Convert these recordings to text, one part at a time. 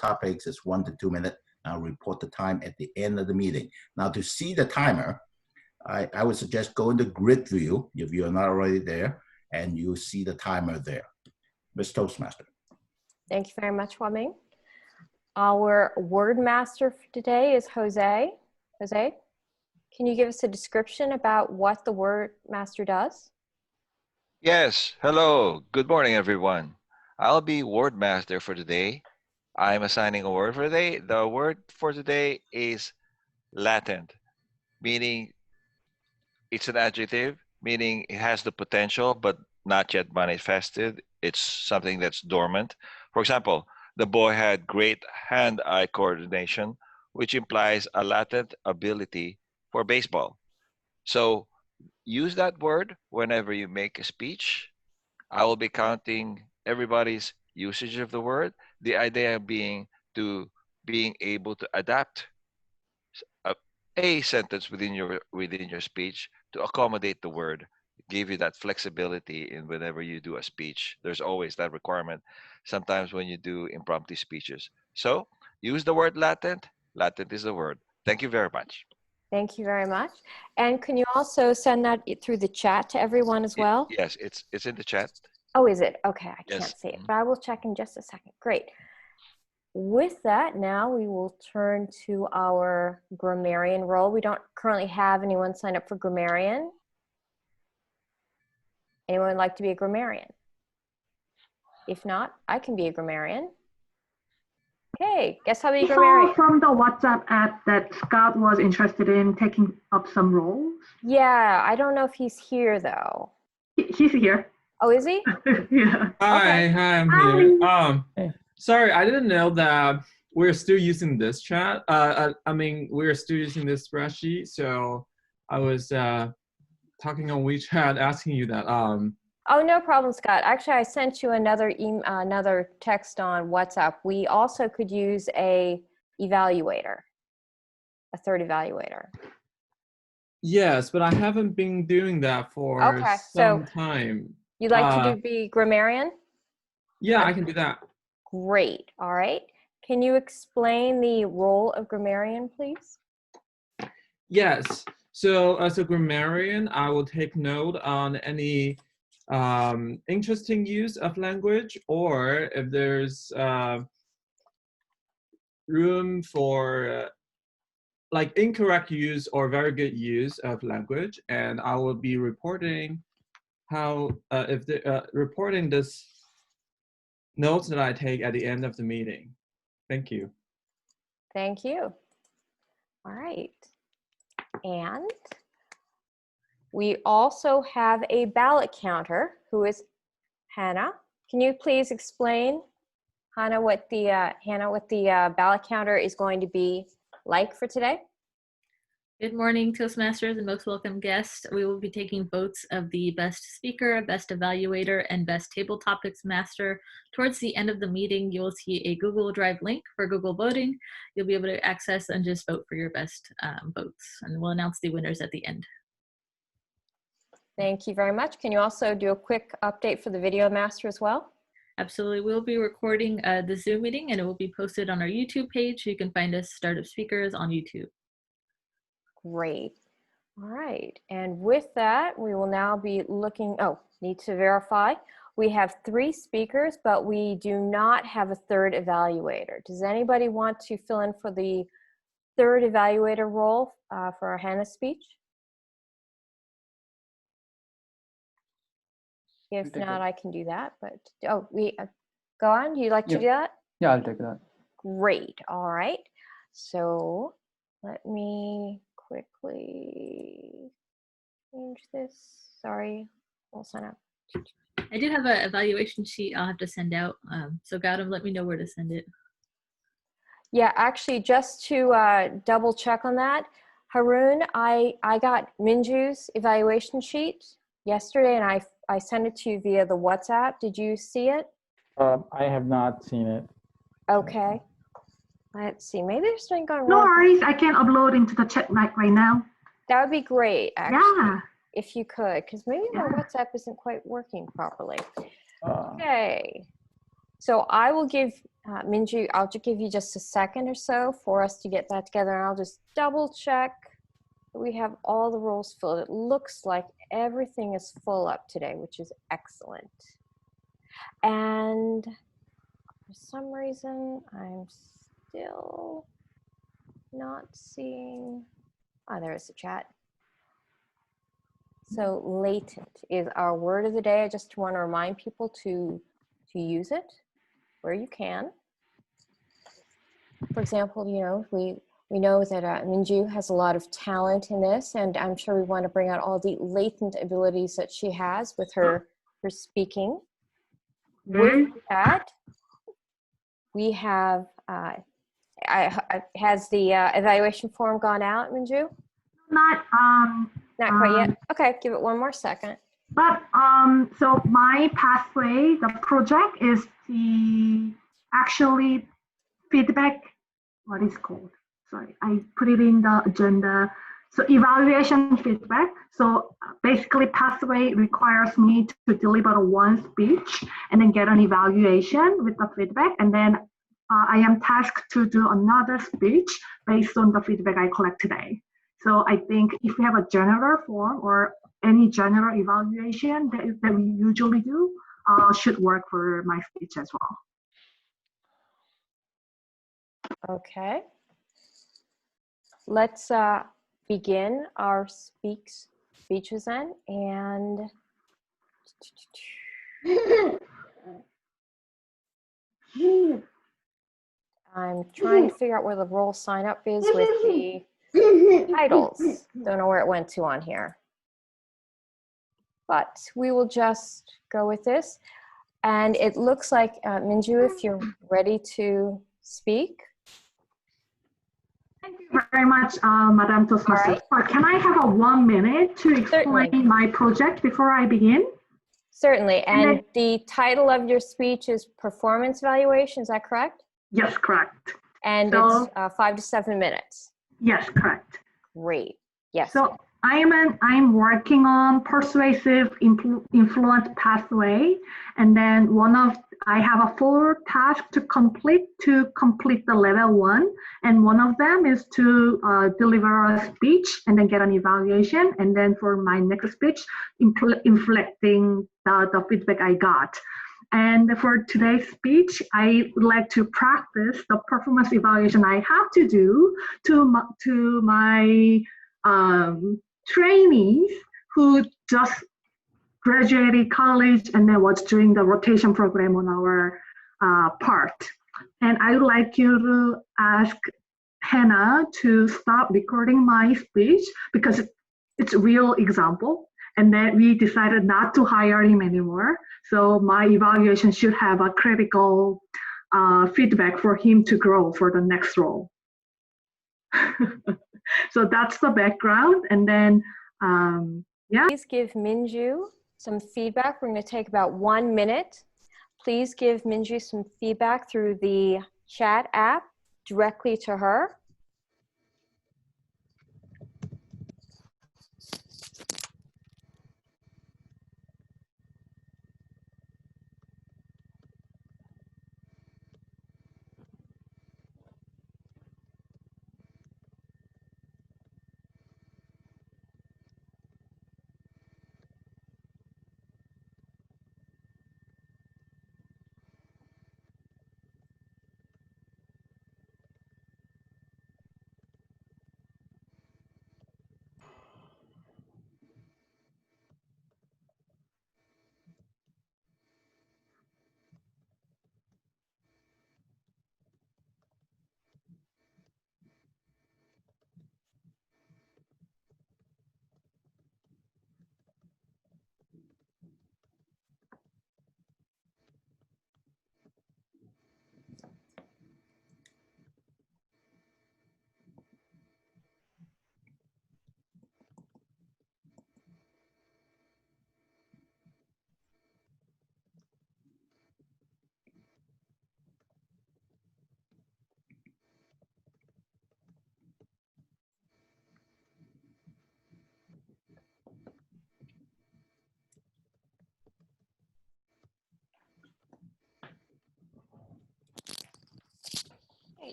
topics is 1 to 2 minutes. I'll report the time at the end of the meeting. Now, to see the timer, I would suggest go into grid view if you're not already there, and you see the timer there. Ms. Toastmaster. Thank you very much, Hua Ming. Our word master for today is Jose. Jose, can you give us a description about what the word master does? Yes, hello. Good morning, everyone. I'll be word master for today. I'm assigning a word for today. The word for today is latent, meaning it's an adjective, meaning it has the potential but not yet manifested. It's something that's dormant. For example, the boy had great hand-eye coordination, which implies a latent ability for baseball. So use that word whenever you make a speech. I will be counting everybody's usage of the word. The idea being to being able to adapt a sentence within your speech to accommodate the word, give you that flexibility in whenever you do a speech. There's always that requirement sometimes when you do impromptu speeches. So use the word latent. Latent is the word. Thank you very much. Thank you very much. And can you also send that through the chat to everyone as well? Yes, it's in the chat. Oh, is it? Okay, I Yes. can't see it, but I will check in just a second. Great. With that, now we will turn to our grammarian role. We don't currently have anyone sign up for grammarian. Anyone like to be a grammarian? If not, I can be a grammarian. Okay, guess how to be a grammarian? I saw from the WhatsApp app that Scott was interested in taking up some roles. Yeah, I don't know if he's here though. He's here. Oh, is he? Yeah. Hi, Okay. hi, I'm here. Sorry, I didn't know that we're still using this chat. I mean, we're still using this spreadsheet, so I was talking on WeChat asking you that. Oh, no problem, Scott. Actually, I sent you another text on WhatsApp. We also could use a evaluator, a third evaluator. Yes, but I haven't been doing that for some time. You'd like to be grammarian? Yeah, I can do that. Great. All right. Can you explain the role of grammarian, please? Yes. So as a grammarian, I will take note on any interesting use of language, or if there's room for like incorrect use or very good use of language, and I will be reporting how reporting this notes that I take at the end of the meeting. Thank you. Thank you. All right. And we also have a ballot counter who is Hannah. Can you please explain, Hannah, what the ballot counter is going to be like for today? Good morning, Toastmasters and most welcome guests. We will be taking votes of the best speaker, best evaluator, and best table topics master. Towards the end of the meeting, you will see a Google Drive link for Google voting. You'll be able to access and just vote for your best votes, and we'll announce the winners at the end. Thank you very much. Can you also do a quick update for the video master as well? Absolutely. We'll be recording the Zoom meeting, and it will be posted on our YouTube page. You can find us Startup Speakers on YouTube. Great. All right. And with that, we will now be looking, need to verify. We have 3 speakers, but we do not have a third evaluator. Does anybody want to fill in for the third evaluator role for Hannah's speech? If not, I can do that, but, go on, do you like to do that? Yeah, I'll take that. Great, all right. So let me quickly change this, sorry, we'll sign up. I do have an evaluation sheet I'll have to send out, so Gautam, let me know where to send it. Yeah, actually, just to double check on that, Haroon, I got Minju's evaluation sheet yesterday, and I sent it to you via the WhatsApp. Did you see it? I have not seen it. Okay. Let's see. Maybe there's something going wrong. No worries. I can upload into the chat right now. That would be great, actually. Yeah. If you could, because maybe my WhatsApp isn't quite working properly. Okay. So I will give Minju, I'll just give you just a second or so for us to get that together, and I'll just double check that we have all the roles filled. It looks like everything is full up today, which is excellent. And for some reason, I'm still not seeing, oh, there is the chat. So latent is our word of the day. I just want to remind people to use it where you can. For example, you know, we know that Minju has a lot of talent in this, and I'm sure we want to bring out all the latent abilities that she has with her speaking. With that, we have, has the evaluation form gone out, Minju? Not quite yet. Okay, give it one more second. But so my pathway, the project is the actually feedback. What is called? Sorry, I put it in the agenda. So evaluation feedback. So basically, pathway requires me to deliver one speech and then get an evaluation with the feedback, and then I am tasked to do another speech based on the feedback I collect today. So I think if we have a general form or any general evaluation that we usually do, should work for my speech as well. Okay. Let's begin our speeches then, and I'm trying to figure out where the role sign up is with the titles. Don't know where it went to on here. But we will just go with this. And it looks like, Minju, if you're ready to speak. Thank you very much, Madam Toastmasters. Right. Can I have a 1 minute to explain Certainly. my project before I begin? Certainly. And the title of your speech is Performance Evaluation, is that correct? Yes, correct. And so, it's 5 to 7 minutes. Yes, correct. Great. Yes. So I'm working on persuasive influence pathway, and then I have a 4 tasks to complete the level 1, and one of them is to deliver a speech and then get an evaluation, and then for my next speech, inflecting the feedback I got. And for today's speech, I would like to practice the performance evaluation I have to do to my trainees who just graduated college and then was doing the rotation program on our part. And I would like you to ask Hannah to stop recording my speech because it's a real example. And then we decided not to hire him anymore. So my evaluation should have a critical feedback for him to grow for the next role. So that's the background. And then, yeah. Please give Minju some feedback. We're going to take about 1 minute. Please give Minju some feedback through the chat app directly to her.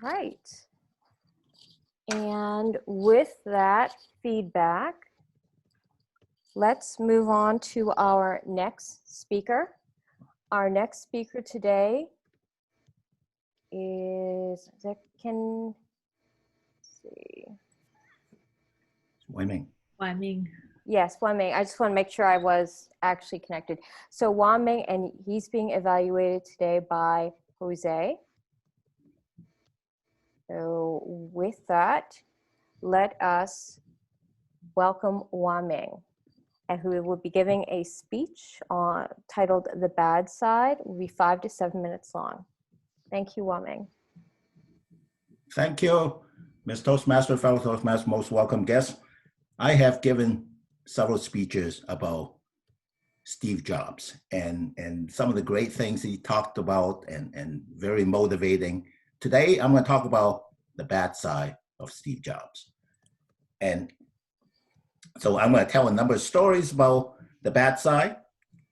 right. And with that feedback, let's move on to our next speaker. Our next speaker today is, let's see. Swimming. Wyming. Yes, Wan Ming. I just want to make sure I was actually connected. So Wan Ming, and he's being evaluated today by Jose. So with that, let us welcome Wan Ming, and who will be giving a speech titled "The Bad Side." Will be 5 to 7 minutes long. Thank you, Wan Ming. Thank you, Ms. Toastmaster, fellow Toastmaster, most welcome guests. I have given several speeches about Steve Jobs and some of the great things he talked about and very motivating. Today, I'm going to talk about the bad side of Steve Jobs. And so I'm going to tell a number of stories about the bad side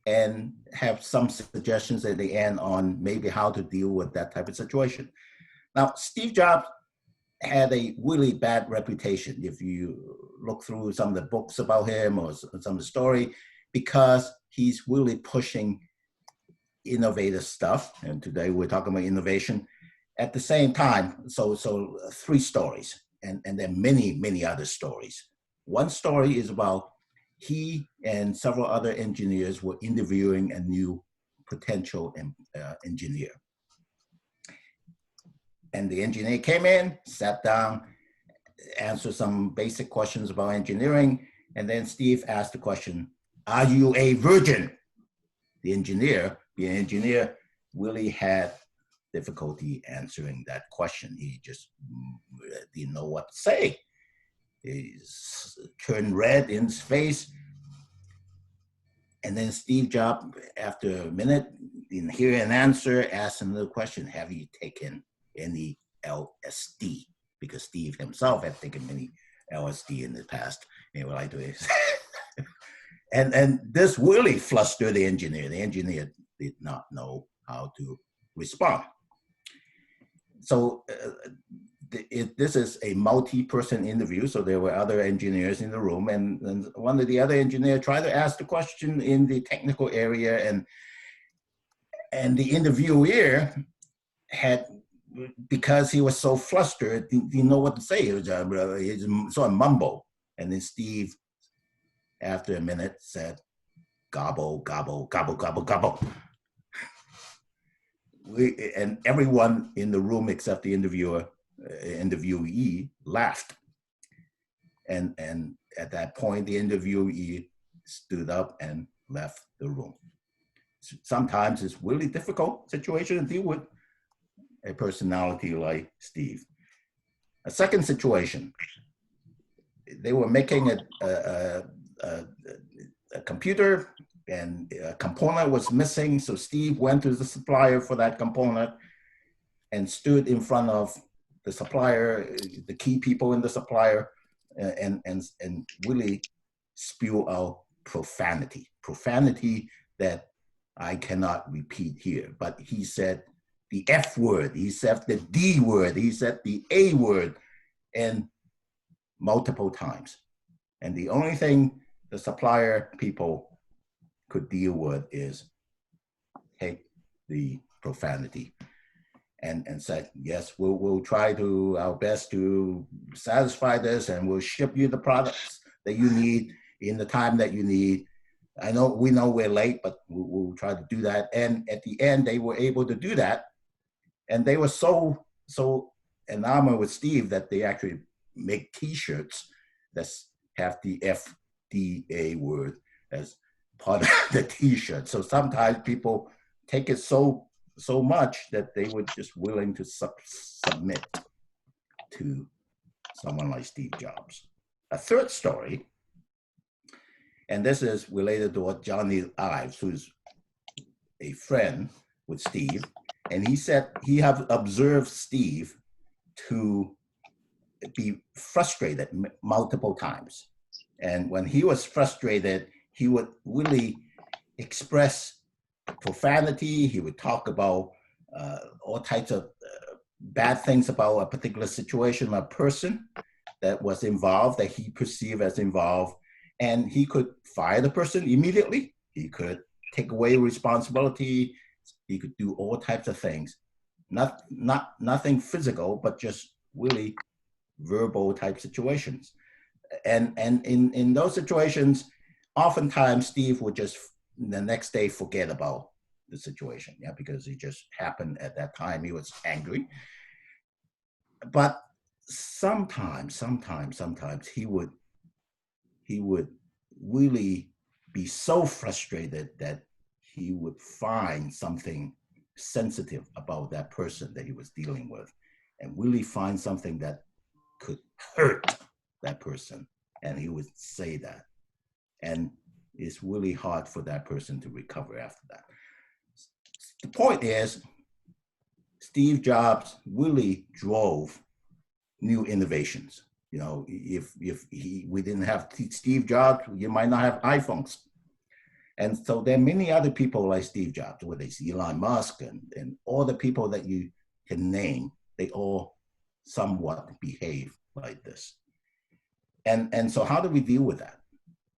and have some suggestions at the end on maybe how to deal with that type of situation. Now, Steve Jobs had a really bad reputation if you look through some of the books about him or some of the story, because he's really pushing innovative stuff. And today we're talking about innovation. At the same time, so 3 stories, and then many other stories. One story is about he and several other engineers were interviewing a new potential engineer. And the engineer came in, sat down, answered some basic questions about engineering, and then Steve asked the question, "Are you a virgin?" The engineer, being an engineer, really had difficulty answering that question. He just didn't know what to say. He turned red in his face. And then Steve Jobs, after a minute, didn't hear an answer, asked another question: "Have you taken any LSD?" Because Steve himself had taken many LSD in the past. And what I do is, and this really flustered the engineer. The engineer did not know how to respond. So this is a multi-person interview, so there were other engineers in the room, and one of the other engineers tried to ask the question in the technical area, and the interviewer had, because he was so flustered, didn't know what to say. He was sort of mumble, and then Steve, after a minute, said, "Gobble, gobble, gobble, gobble, gobble." And everyone in the room except the interviewee laughed. And at that point, the interviewee stood up and left the room. Sometimes it's really difficult situation to deal with a personality like Steve. A second situation, they were making a computer, and a component was missing. So Steve went to the supplier for that component and stood in front of the supplier, the key people in the supplier, and really spew out profanity that I cannot repeat here. But he said the F word, he said the D word, he said the A word, and multiple times. And the only thing the supplier people could deal with is take the profanity and said, "Yes, we'll try to our best to satisfy this, and we'll ship you the products that you need in the time that you need. We know we're late, but we'll try to do that." And at the end, they were able to do that, and they were so enamored with Steve that they actually make T-shirts that have the FDA word as part of the T-shirt. So sometimes people take it so much that they were just willing to submit to someone like Steve Jobs. A third story, and this is related to what Johnny Ives, who's a friend with Steve, and he said he have observed Steve to be frustrated multiple times. And when he was frustrated, he would really express profanity. He would talk about all types of bad things about a particular situation, a person that was involved, that he perceived as involved, and he could fire the person immediately. He could take away responsibility. He could do all types of things. Nothing physical, but just really verbal type situations. And in those situations, oftentimes Steve would just the next day forget about the situation, yeah, because it just happened at that time. He was angry. But sometimes he would really be so frustrated that he would find something sensitive about that person that he was dealing with and really find something that could hurt that person. And he would say that. And it's really hard for that person to recover after that. The point is, Steve Jobs really drove new innovations. You know, if we didn't have Steve Jobs, you might not have iPhones. And so there are many other people like Steve Jobs, whether it's Elon Musk and all the people that you can name, they all somewhat behave like this. And so how do we deal with that?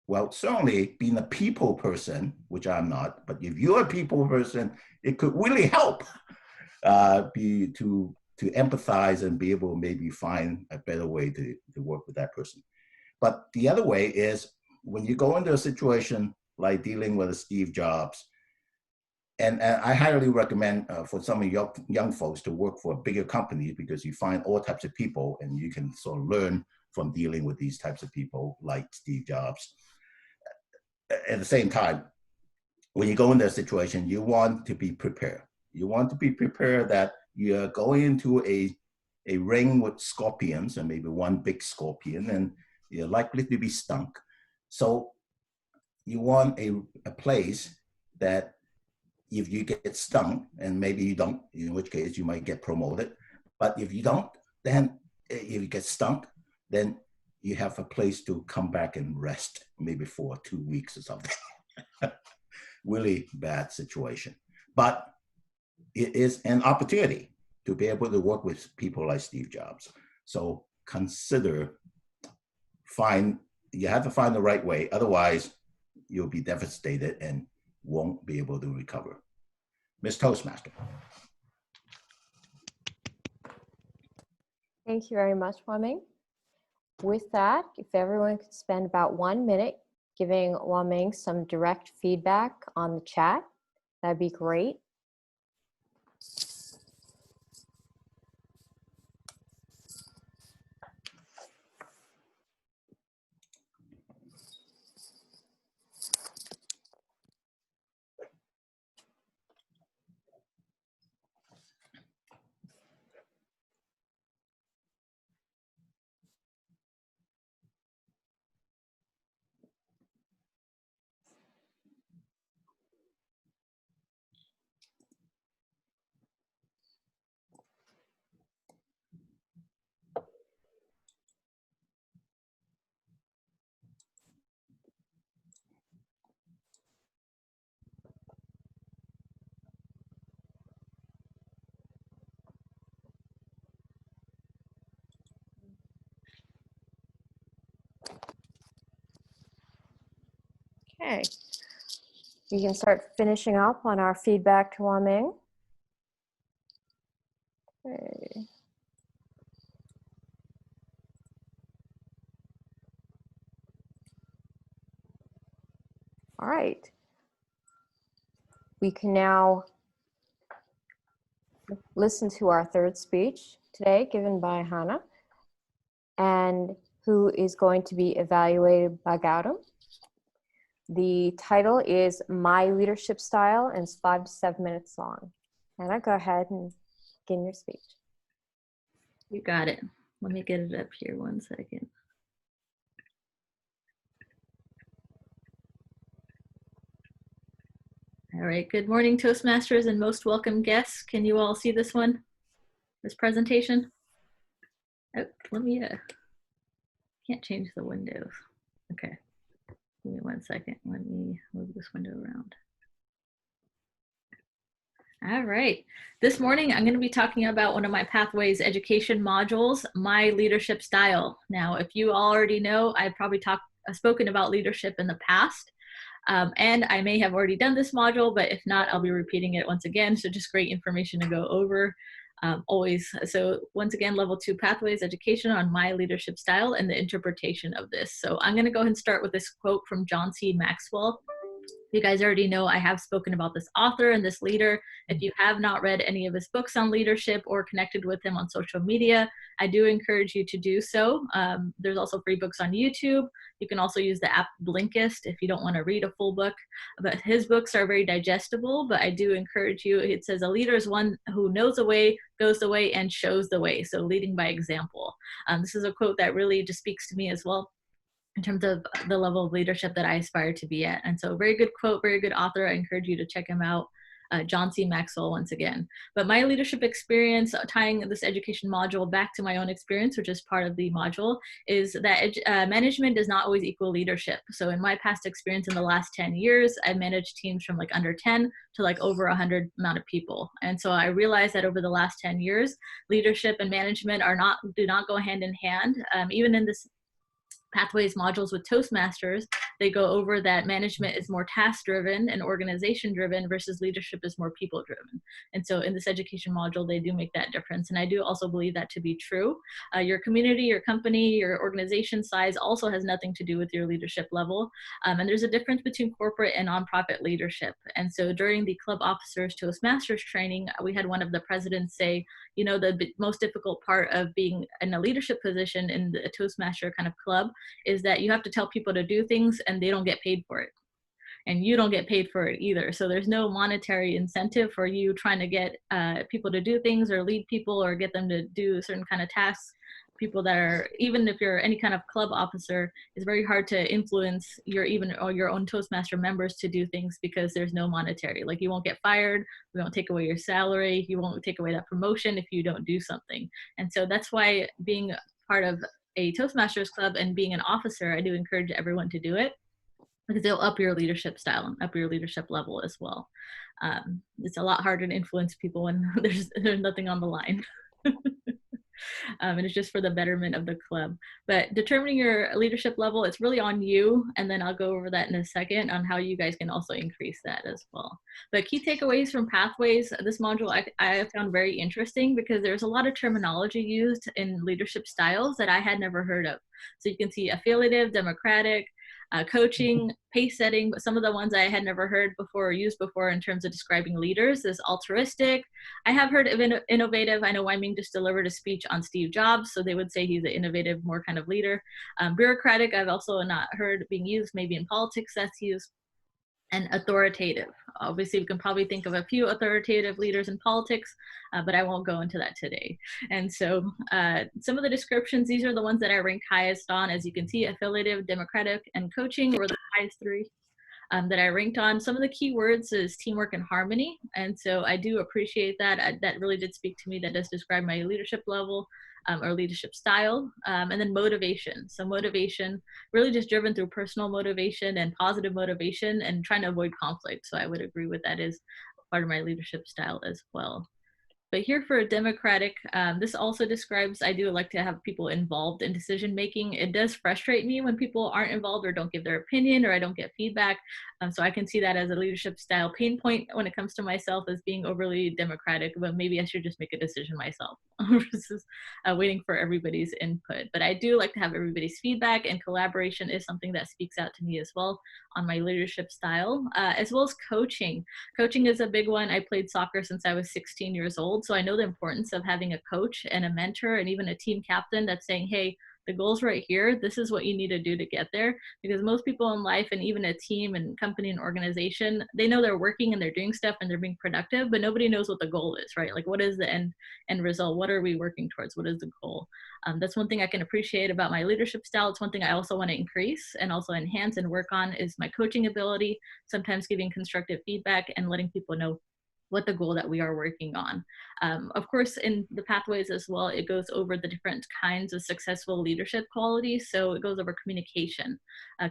Well, certainly being a people person, which I'm not, but if you're a people person, it could really help to empathize and be able to maybe find a better way to work with that person. But the other way is when you go into a situation like dealing with a Steve Jobs, and I highly recommend for some of young folks to work for a bigger company because you find all types of people and you can sort of learn from dealing with these types of people like Steve Jobs. At the same time, when you go into a situation, you want to be prepared. You want to be prepared that you're going into a ring with scorpions and maybe one big scorpion and you're likely to be stunk. So you want a place that if you get stung, and maybe you don't, in which case you might get promoted, but if you don't, then if you get stunk, then you have a place to come back and rest, maybe for 2 weeks or something. Really bad situation. But it is an opportunity to be able to work with people like Steve Jobs. So consider, you have to find the right way. Otherwise, you'll be devastated and won't be able to recover. Ms. Toastmaster. Thank you very much, Wang. With that, if everyone could spend about 1 minute giving Wang some direct feedback on the chat, that'd be great. Okay, we can start finishing up on our feedback to Wang. Okay. All right. We can now listen to our third speech today given by Hannah, and who is going to be evaluated by Gautam. The title is My Leadership Style, and it's 5 to 7 minutes long. Hannah, go ahead and begin your speech. You got it. Let me get it up here 1 second. All right, good morning, Toastmasters and most welcome guests. Can you all see this one, this presentation? Oh, let me, can't change the windows. Okay, give me 1 second. Let me move this window around. All right. This morning, I'm going to be talking about one of my Pathways education modules, My Leadership Style. Now, if you already know, I've probably spoken about leadership in the past, and I may have already done this module, but if not, I'll be repeating it once again. So just great information to go over always. So once again, level 2 Pathways education on My Leadership Style and the interpretation of this. So I'm going to go ahead and start with this quote from John C. Maxwell. You guys already know I have spoken about this author and this leader. If you have not read any of his books on leadership or connected with him on social media, I do encourage you to do so. There's also free books on YouTube. You can also use the app Blinkist if you don't want to read a full book. But his books are very digestible, but I do encourage you. It says a leader is one who knows the way, goes the way, and shows the way. So leading by example. This is a quote that really just speaks to me as well, in terms of the level of leadership that I aspire to be at. And so very good quote, very good author. I encourage you to check him out. John C. Maxwell once again. But my leadership experience, tying this education module back to my own experience, which is part of the module, is that management does not always equal leadership. So in my past experience in the last 10 years, I managed teams from like under 10 to like over 100 amount of people. And so I realized that over the last 10 years, leadership and management do not go hand in hand. Even in this Pathways modules with Toastmasters, they go over that management is more task-driven and organization-driven versus leadership is more people-driven. And so in this education module, they do make that difference. And I do also believe that to be true. Your community, your company, your organization size also has nothing to do with your leadership level. And there's a difference between corporate and nonprofit leadership. And so during the Club Officers Toastmasters training, we had one of the presidents say, you know, the most difficult part of being in a leadership position in the Toastmaster kind of club is that you have to tell people to do things and they don't get paid for it. And you don't get paid for it either. So there's no monetary incentive for you trying to get people to do things or lead people or get them to do certain kind of tasks. People that are, even if you're any kind of club officer, it's very hard to influence your own Toastmaster members to do things because there's no monetary. Like you won't get fired, we won't take away your salary, you won't take away that promotion if you don't do something. And so that's why being part of a Toastmasters club and being an officer, I do encourage everyone to do it because they'll up your leadership style and up your leadership level as well. It's a lot harder to influence people when there's nothing on the line. And it's just for the betterment of the club. But determining your leadership level, it's really on you. And then I'll go over that in a second on how you guys can also increase that as well. But key takeaways from Pathways, this module I found very interesting because there's a lot of terminology used in leadership styles that I had never heard of. So you can see affiliative, democratic, coaching, pace setting, but some of the ones I had never heard before or used before in terms of describing leaders is altruistic. I have heard of innovative. I know Wyoming just delivered a speech on Steve Jobs, so they would say he's an innovative, more kind of leader. Bureaucratic, I've also not heard being used, maybe in politics that's used. And authoritative. Obviously, we can probably think of a few authoritative leaders in politics, but I won't go into that today. And so some of the descriptions, these are the ones that I rank highest on. As you can see, affiliative, democratic, and coaching were the highest three that I ranked on. Some of the key words is teamwork and harmony. And so I do appreciate that. That really did speak to me. That does describe my leadership level. Or leadership style, and then motivation. So motivation, really just driven through personal motivation and positive motivation and trying to avoid conflict. So I would agree with that as part of my leadership style as well. But here for a democratic, this also describes, I do like to have people involved in decision making. It does frustrate me when people aren't involved or don't give their opinion or I don't get feedback. So I can see that as a leadership style pain point when it comes to myself as being overly democratic, but maybe I should just make a decision myself versus waiting for everybody's input. But I do like to have everybody's feedback, and collaboration is something that speaks out to me as well on my leadership style, as well as coaching. Coaching is a big one. I played soccer since I was 16 years old. So I know the importance of having a coach and a mentor and even a team captain that's saying, hey, the goal's right here. This is what you need to do to get there. Because most people in life, and even a team and company and organization, they know they're working and they're doing stuff and they're being productive, but nobody knows what the goal is, right? Like, what is the end result? What are we working towards? What is the goal? That's one thing I can appreciate about my leadership style. It's one thing I also want to increase and also enhance and work on is my coaching ability, sometimes giving constructive feedback and letting people know what the goal that we are working on. Of course, in the pathways as well, it goes over the different kinds of successful leadership qualities. So it goes over communication.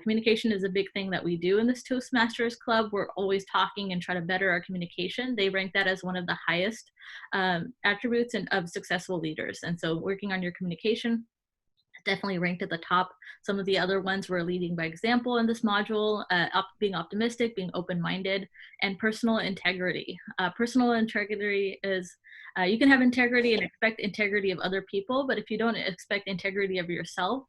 Communication is a big thing that we do in this Toastmasters club. We're always talking and try to better our communication. They rank that as one of the highest attributes of successful leaders. And so working on your communication definitely ranked at the top. Some of the other ones were leading by example in this module, being optimistic, being open-minded, and personal integrity. Personal integrity is, you can have integrity and expect integrity of other people, but if you don't expect integrity of yourself,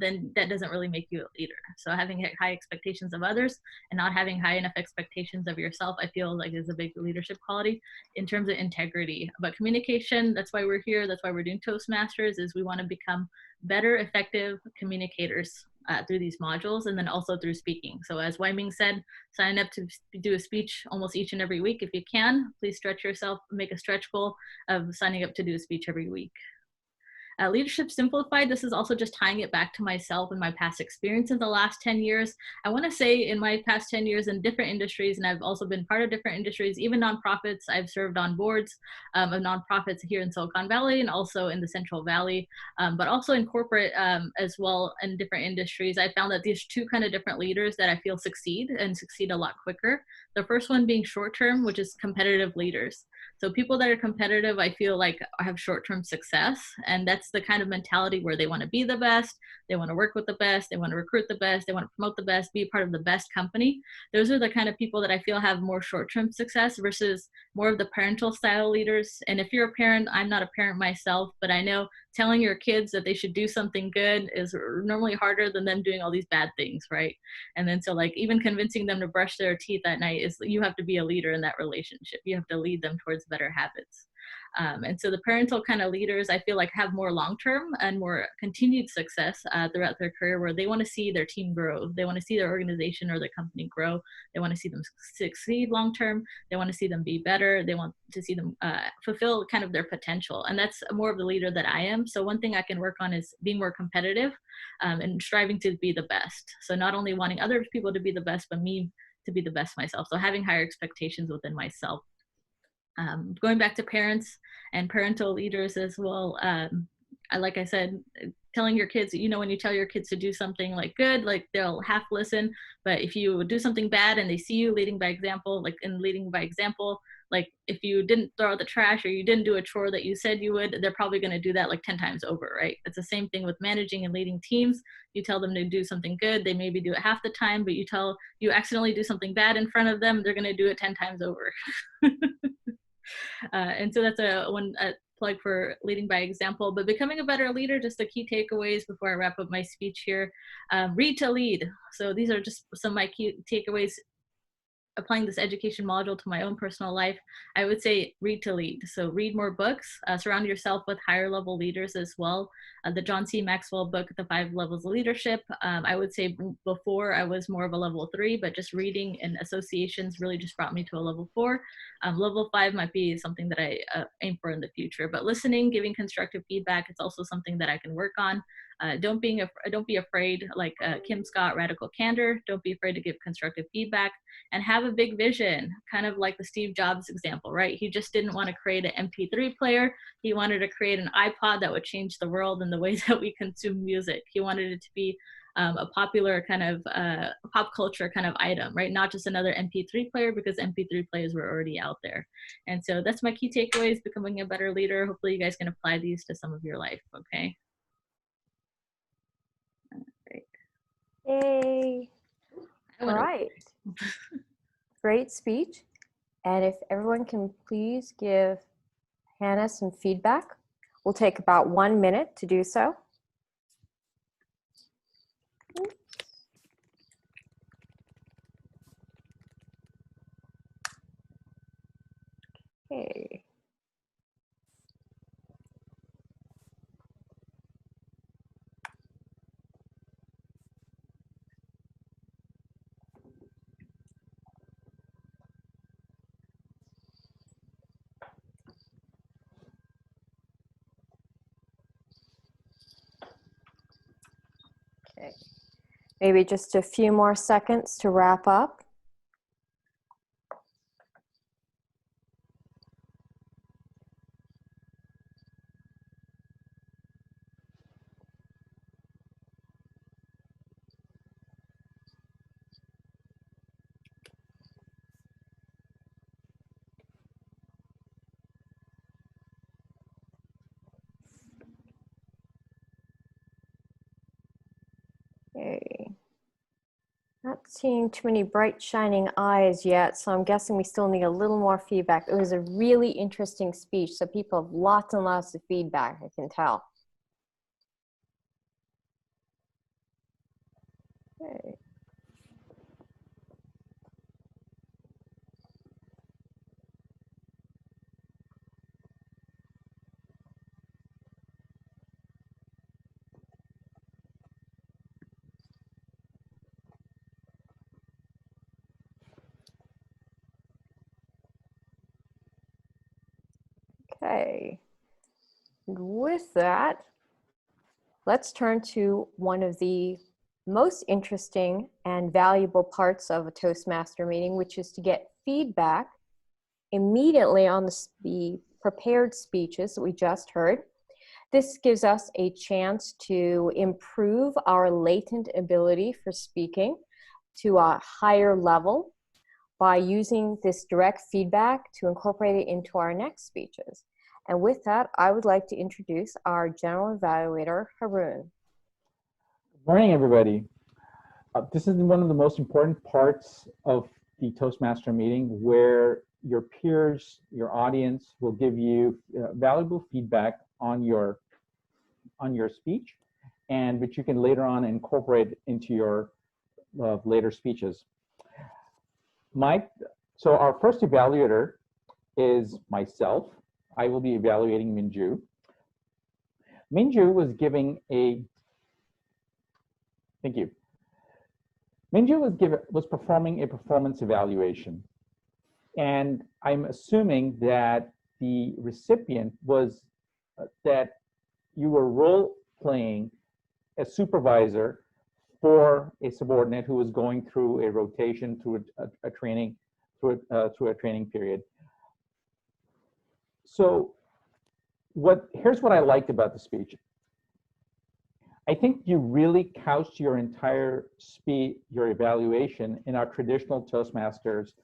then that doesn't really make you a leader. So having high expectations of others and not having high enough expectations of yourself, I feel like is a big leadership quality in terms of integrity. But communication, that's why we're here, that's why we're doing Toastmasters, is we want to become better, effective communicators through these modules, and then also through speaking. So as Wai-Ming said, sign up to do a speech almost each and every week. If you can, please stretch yourself, make a stretch goal of signing up to do a speech every week. Leadership Simplified, this is also just tying it back to myself and my past experience in the last 10 years. I want to say in my past 10 years in different industries, and I've also been part of different industries, even nonprofits. I've served on boards of nonprofits here in Silicon Valley and also in the Central Valley, but also in corporate as well in different industries. I found that these two kind of different leaders that I feel succeed and succeed a lot quicker. The first one being short-term, which is competitive leaders. So people that are competitive, I feel like have short-term success, and that's the kind of mentality where they want to be the best, they want to work with the best, they want to recruit the best, they want to promote the best, be a part of the best company. Those are the kind of people that I feel have more short-term success versus more of the parental style leaders. And if you're a parent, I'm not a parent myself, but I know telling your kids that they should do something good is normally harder than them doing all these bad things, right? And then so like even convincing them to brush their teeth at night is, you have to be a leader in that relationship. You have to lead them towards better habits. And so the parental kind of leaders, I feel like have more long-term and more continued success throughout their career, where they want to see their team grow. They want to see their organization or their company grow. They want to see them succeed long-term. They want to see them be better. They want to see them fulfill kind of their potential. And that's more of the leader that I am. So one thing I can work on is being more competitive and striving to be the best. So not only wanting other people to be the best, but me to be the best myself. So having higher expectations within myself. Going back to parents and parental leaders as well, like I said, telling your kids, you know, when you tell your kids to do something like good, like they'll half listen, but if you do something bad and they see you leading by example, like in leading by example, like if you didn't throw out the trash or you didn't do a chore that you said you would, they're probably going to do that like 10 times over, right? It's the same thing with managing and leading teams. You tell them to do something good, they maybe do it half the time, but you accidentally do something bad in front of them, they're going to do it 10 times over. And so that's a plug for leading by example. But becoming a better leader, just the key takeaways before I wrap up my speech here. Read to lead. So these are just some of my key takeaways applying this education module to my own personal life. I would say read to lead. So read more books, surround yourself with higher level leaders as well. The John C. Maxwell book, The 5 Levels of Leadership. I would say before I was more of a level 3, but just reading and associations really just brought me to a level 4. Level 5 might be something that I aim for in the future, but listening, giving constructive feedback, it's also something that I can work on. Don't be afraid, like Kim Scott, Radical Candor, don't be afraid to give constructive feedback, and have a big vision, kind of like the Steve Jobs example, right? He just didn't want to create an MP3 player. He wanted to create an iPod that would change the world and the ways that we consume music. He wanted it to be a popular kind of pop culture kind of item, right? Not just another MP3 player, because MP3 players were already out there. And so that's my key takeaways, becoming a better leader. Hopefully you guys can apply these to some of your life, okay? Great. Yay. All right. Great speech. And if everyone can please give Hannah some feedback. We'll take about 1 minute to do so. Okay. Okay. Maybe just a few more seconds to wrap up. seeing too many bright shining eyes yet, so I'm guessing we still need a little more feedback. It was a really interesting speech, so people have lots and lots of feedback, I can tell. Okay. Okay, with that, let's turn to one of the most interesting and valuable parts of a Toastmaster meeting, which is to get feedback immediately on the prepared speeches that we just heard. This gives us a chance to improve our latent ability for speaking to a higher level by using this direct feedback to incorporate it into our next speeches. And with that, I would like to introduce our general evaluator, Haroon. Good morning, everybody. This is one of the most important parts of the Toastmaster meeting, where your peers, your audience will give you valuable feedback on your speech, and which you can later on incorporate into your later speeches. So our first evaluator is myself. I will be evaluating Minju. Minju was giving a, thank you. Minju was performing a performance evaluation. And I'm assuming that the recipient was, that you were role playing a supervisor for a subordinate who was going through a rotation, through a training, through a training period. So here's what I liked about the speech. I think you really couched your entire your evaluation in our traditional Toastmasters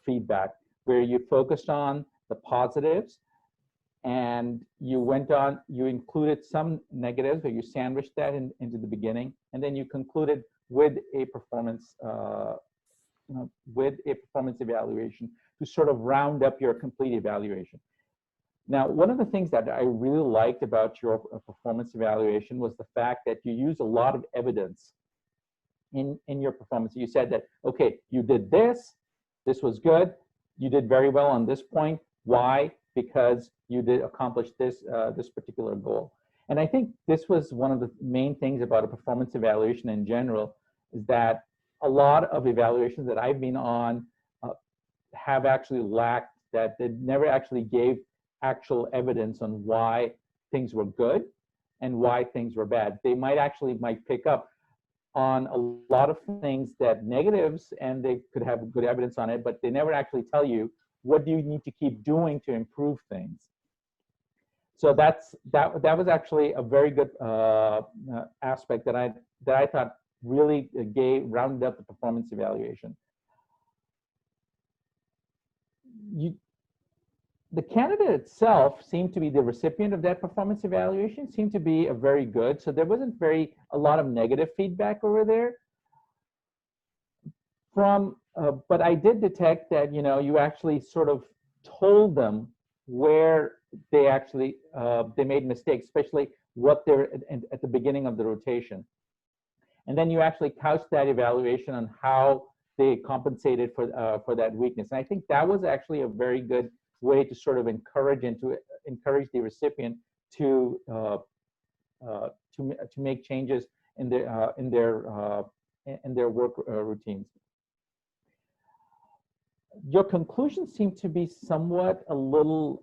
feedback, where you focused on the positives and you included some negatives, but you sandwiched that into the beginning, and then you concluded with a performance evaluation to sort of round up your complete evaluation. Now, one of the things that I really liked about your performance evaluation was the fact that you use a lot of evidence in your performance. You said that, okay, you did this was good, you did very well on this point. Why? Because you did accomplish this particular goal. And I think this was one of the main things about a performance evaluation in general, is that a lot of evaluations that I've been on have actually lacked that. They never actually gave actual evidence on why things were good and why things were bad. They might pick up on a lot of things that negatives, and they could have good evidence on it, but they never actually tell you what do you need to keep doing to improve things. So that was actually a very good aspect that I thought really rounded up the performance evaluation. The candidate itself seemed to be the recipient of that performance evaluation, seemed to be a very good. So there wasn't a lot of negative feedback over there. But I did detect that, you actually sort of told them where they actually, they made mistakes, especially what they're at the beginning of the rotation. And then you actually couched that evaluation on how they compensated for that weakness. And I think that was actually a very good way to sort of encourage the recipient to make changes in their work routines. Your conclusions seem to be somewhat a little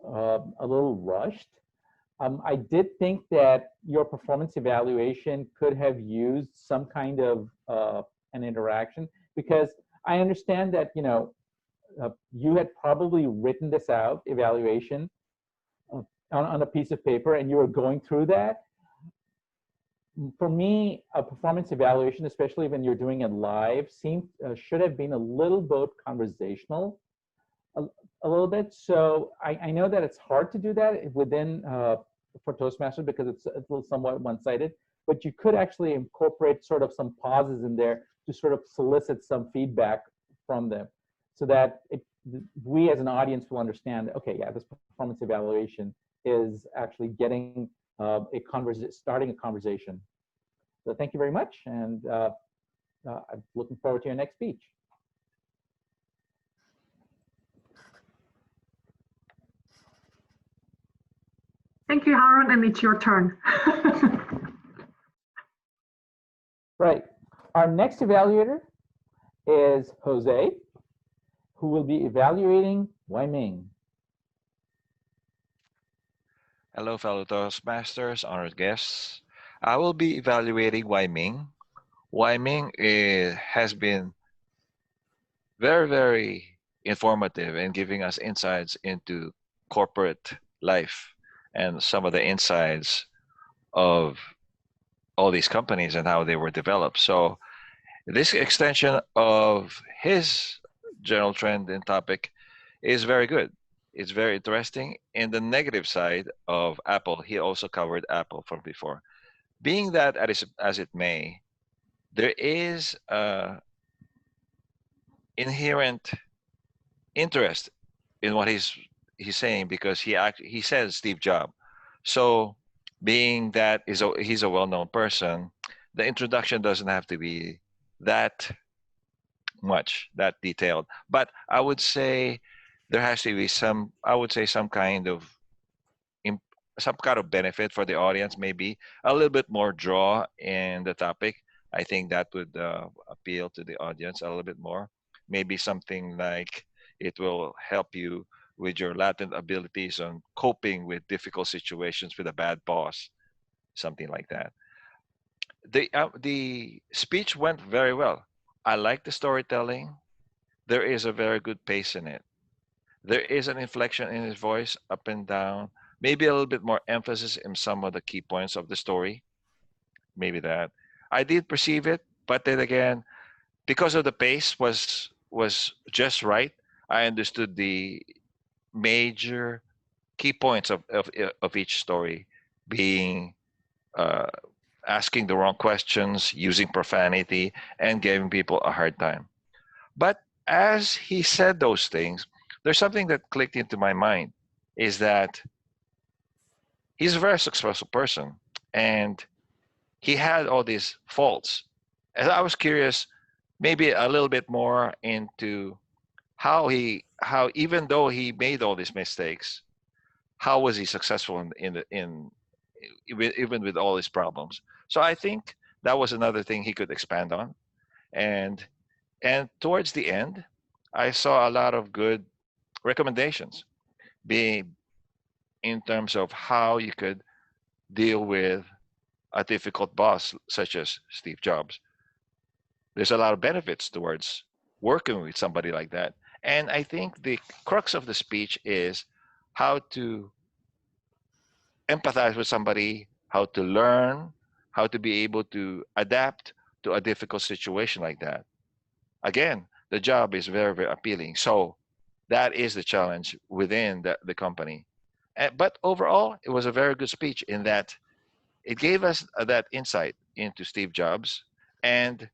rushed. I did think that your performance evaluation could have used some kind of an interaction, because I understand that you had probably written this out, evaluation, on a piece of paper, and you were going through that. For me, a performance evaluation, especially when you're doing it live, should have been a little bit conversational, a little bit. So I know that it's hard to do that within for Toastmasters because it's somewhat one-sided, but you could actually incorporate sort of some pauses in there to sort of solicit some feedback from them so that we as an audience will understand, okay, yeah, this performance evaluation is actually getting starting a conversation. So thank you very much, and I'm looking forward to your next speech. Thank you, Harun, and it's your turn. Right. Our next evaluator is Jose, who will be evaluating Wai Ming. Hello, fellow Toastmasters, honored guests. I will be evaluating Wai Ming. Wai Ming has been very, very informative in giving us insights into corporate life and some of the insides of all these companies and how they were developed. So this extension of his general trend and topic is very good. It's very interesting. In the negative side of Apple, he also covered Apple from before. Being that as it may, there is inherent interest in what he's saying because he says Steve Jobs. So being that he's a well-known person, the introduction doesn't have to be that detailed. But I would say there has to be some kind of benefit for the audience, maybe a little bit more draw in the topic. I think that would appeal to the audience a little bit more. Maybe something like it will help you with your latent abilities on coping with difficult situations with a bad boss, something like that. The speech went very well. I like the storytelling. There is a very good pace in it. There is an inflection in his voice, up and down. Maybe a little bit more emphasis in some of the key points of the story. Maybe that. I did perceive it, but then again, because of the pace was just right, I understood the major key points of each story, being asking the wrong questions, using profanity, and giving people a hard time. But as he said those things, there's something that clicked into my mind, is that he's a very successful person, and he had all these faults. And I was curious, maybe a little bit more into how even though he made all these mistakes, how was he successful even with all his problems? So I think that was another thing he could expand on. And towards the end, I saw a lot of good recommendations being in terms of how you could deal with a difficult boss such as Steve Jobs. There's a lot of benefits towards working with somebody like that. And I think the crux of the speech is how to empathize with somebody, how to learn, how to be able to adapt to a difficult situation like that. Again, the job is very, very appealing. So that is the challenge within the company. But overall, it was a very good speech in that it gave us that insight into Steve Jobs and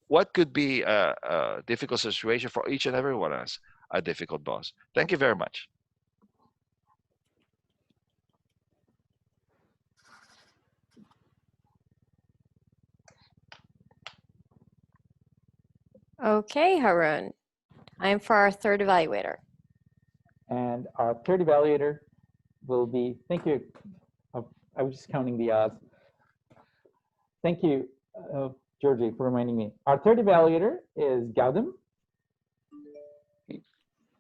what could be a difficult situation for each and every one of us, a difficult boss. Thank you very much. Okay, Harun. Time for our third evaluator. And our third evaluator will be, thank you. I was just counting the odds. Thank you, Georgie, for reminding me. Our third evaluator is Gautam.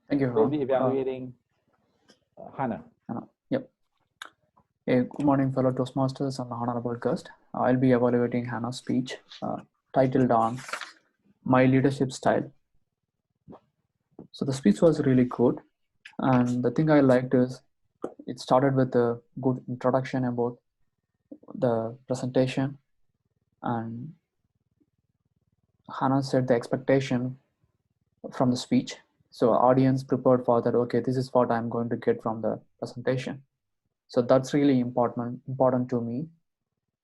Thank you, We'll Harun. be evaluating Hannah. Yep. Hey, good morning, fellow Toastmasters and honorable guest. I'll be evaluating Hannah's speech titled on My Leadership Style. So the speech was really good. And the thing I liked is it started with a good introduction about the presentation. And Hannah set the expectation from the speech. So audience prepared for that, okay, this is what I'm going to get from the presentation. So that's really important to me,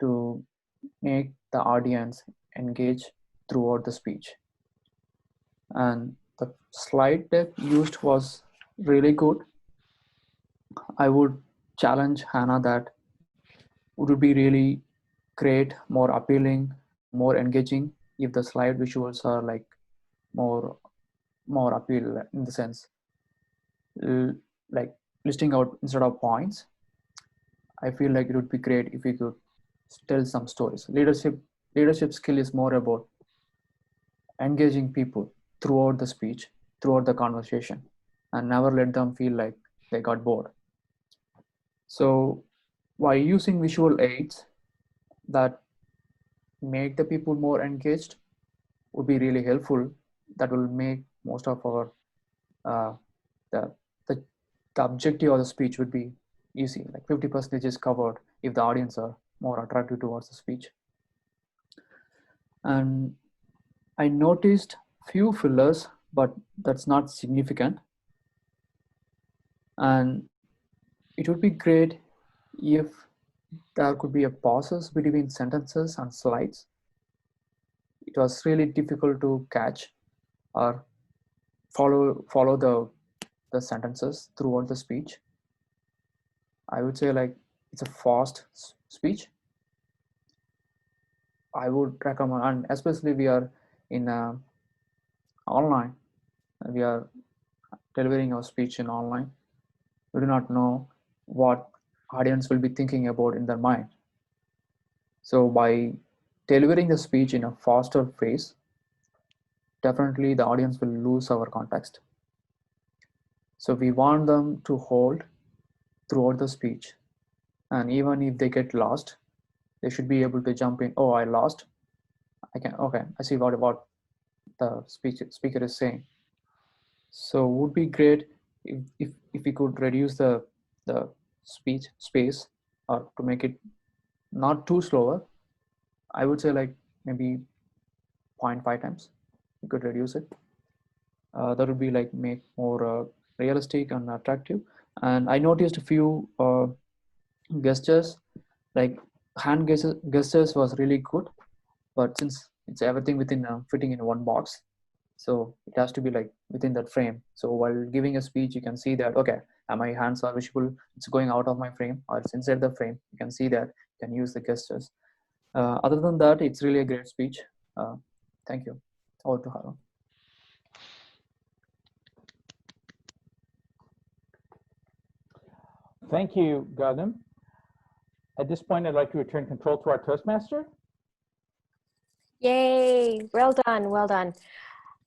to make the audience engage throughout the speech. And the slide deck used was really good. I would challenge Hannah that would it be really great, more appealing, more engaging if the slide visuals are like more appeal in the sense like listing out instead of points. I feel like it would be great if we could tell some stories. Leadership skill is more about engaging people throughout the speech, throughout the conversation, and never let them feel like they got bored. So by using visual aids that make the people more engaged would be really helpful. That will make most of our uh, the, the the objective of the speech would be easy. Like 50% is covered if the audience are more attracted towards the speech. And I noticed few fillers, but that's not significant. And it would be great if there could be a pauses between sentences and slides. It was really difficult to catch or follow the sentences throughout the speech. I would say like it's a fast speech. I would recommend, and especially we are in online, we are delivering our speech in online. We do not know what audience will be thinking about in their mind. So by delivering the speech in a faster pace, definitely the audience will lose our context. So we want them to hold throughout the speech. And even if they get lost, they should be able to jump in. Oh, I lost. Okay, I see what the speaker is saying. So would be great if we could reduce the speech space or to make it not too slower. I would say like maybe 0.5 times we could reduce it. That would be like make more realistic and attractive. And I noticed a few gestures, like hand gestures was really good, but since it's everything within fitting in one box, so it has to be like within that frame. So while giving a speech, you can see that, okay, my hands are visible, it's going out of my frame or it's inside the frame. You can see that, you can use the gestures. Other than that, it's really a great speech. Thank you. Over to Harold. Thank you, Gautam. At this point, I'd like to return control to our Toastmaster. Yay, well done, well done.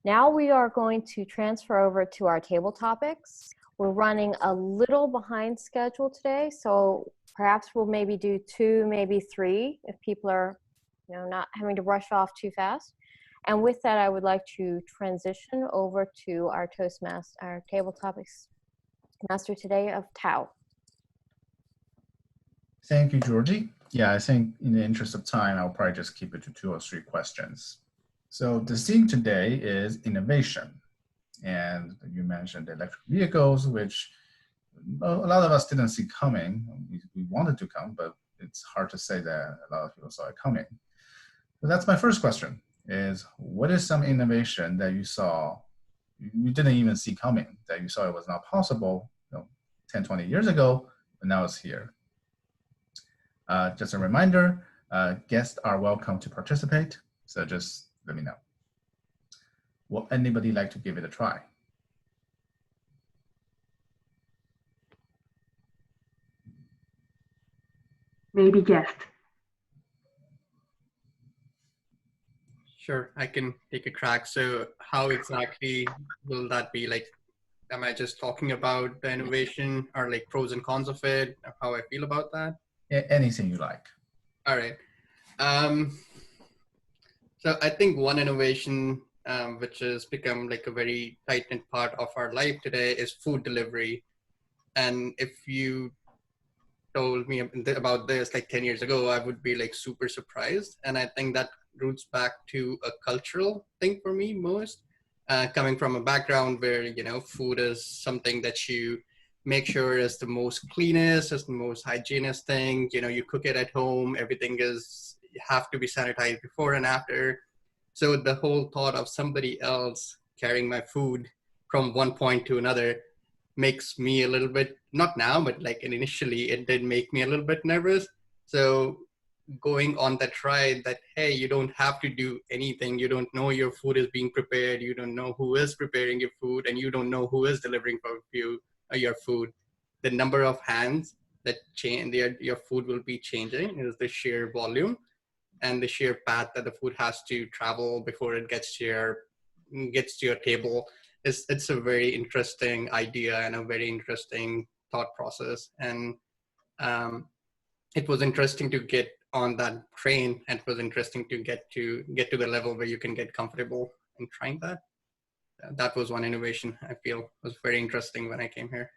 Now we are going to transfer over to our table topics. We're running a little behind schedule today, so perhaps we'll maybe do 2, maybe 3 if people are, not having to rush off too fast. And with that, I would like to transition over to our our table topics master today of Tao. Thank you, Georgie. Yeah, I think in the interest of time, I'll probably just keep it to 2 or 3 questions. So the theme today is innovation. And you mentioned electric vehicles, which a lot of us didn't see coming. We wanted to come, but it's hard to say that a lot of people saw it coming. So that's my first question, is what is some innovation that you saw, you didn't even see coming, that you saw it was not possible 10, 20 years ago, but now it's here? Just a reminder, guests are welcome to participate, so just let me know. Would anybody like to give it a try? Maybe guest. Sure, I can take a crack. So how exactly will that be? Like, am I just talking about the innovation or like pros and cons of it, how I feel about that? Anything you like. All right. So I think one innovation which has become like a very tight-knit part of our life today is food delivery. And if you told me about this like 10 years ago, I would be like super surprised. And I think that roots back to a cultural thing for me most, coming from a background where, food is something that you make sure is the most cleanest, is the most hygienist thing. You cook it at home, everything you have to be sanitized before and after. So the whole thought of somebody else carrying my food from one point to another makes me a little bit, not now, but like initially it did make me a little bit nervous. So going on that ride that, hey, you don't have to do anything. You don't know your food is being prepared. You don't know who is preparing your food, and you don't know who is delivering for you your food. The number of hands that change your food will be changing is the sheer volume and the sheer path that the food has to travel before it gets to your table. It's a very interesting idea and a very interesting thought process. And it was interesting to get on that train, and it was interesting to get to the level where you can get comfortable in trying that. That was one innovation I feel was very interesting when I came here.